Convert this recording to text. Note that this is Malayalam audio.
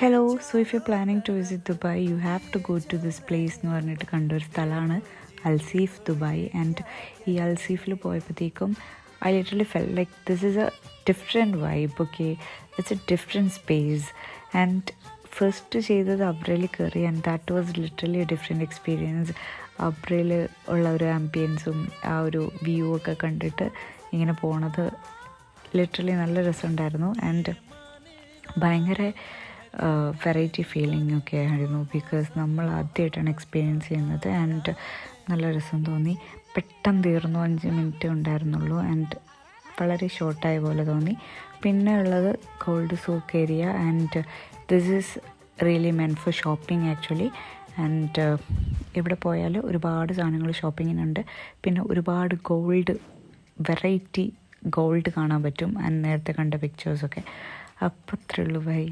Hello, so if you planning to visit Dubai you have to go to this place എന്ന് പറഞ്ഞിട്ട് കണ്ടൊരു സ്ഥലമാണ് അൽസീഫ് ദുബായ്. ആൻഡ് ഈ അൽസീഫിൽ പോയപ്പോഴത്തേക്കും I literally fell like this is a different vibe. Okay, it's a different space. And first ചെയ്തത് അബ്രയിൽ കയറി and that was literally a different experience. അബ്രയിൽ ഉള്ള ഒരു ആംബിയൻസും ആ ഒരു വ്യൂ ഒക്കെ കണ്ടിട്ട് ഇങ്ങനെ പോണത് ലിറ്ററലി നല്ല രസമുണ്ടായിരുന്നു. ആൻഡ് ഭയങ്കര വെറൈറ്റി ഫീലിംഗ് ഒക്കെ ആയിരുന്നു, ബിക്കോസ് നമ്മൾ ആദ്യമായിട്ടാണ് എക്സ്പീരിയൻസ് ചെയ്യുന്നത്. ആൻഡ് നല്ല രസം തോന്നി. പെട്ടെന്ന് തീർന്നു, 5 മിനിറ്റ് ഉണ്ടായിരുന്നുള്ളൂ. ആൻഡ് വളരെ ഷോർട്ടായ പോലെ തോന്നി. പിന്നെ ഉള്ളത് gold souk area. And this is really men for shopping actually. And ഇവിടെ പോയാൽ ഒരുപാട് സാധനങ്ങൾ ഷോപ്പിങ്ങിനുണ്ട്. പിന്നെ ഒരുപാട് വെറൈറ്റി ഗോൾഡ് കാണാൻ പറ്റും. ആൻഡ് നേരത്തെ കണ്ട പിക്ചേഴ്സൊക്കെ. അപ്പോൾ അത്രേ ഉള്ളൂ. ബൈ.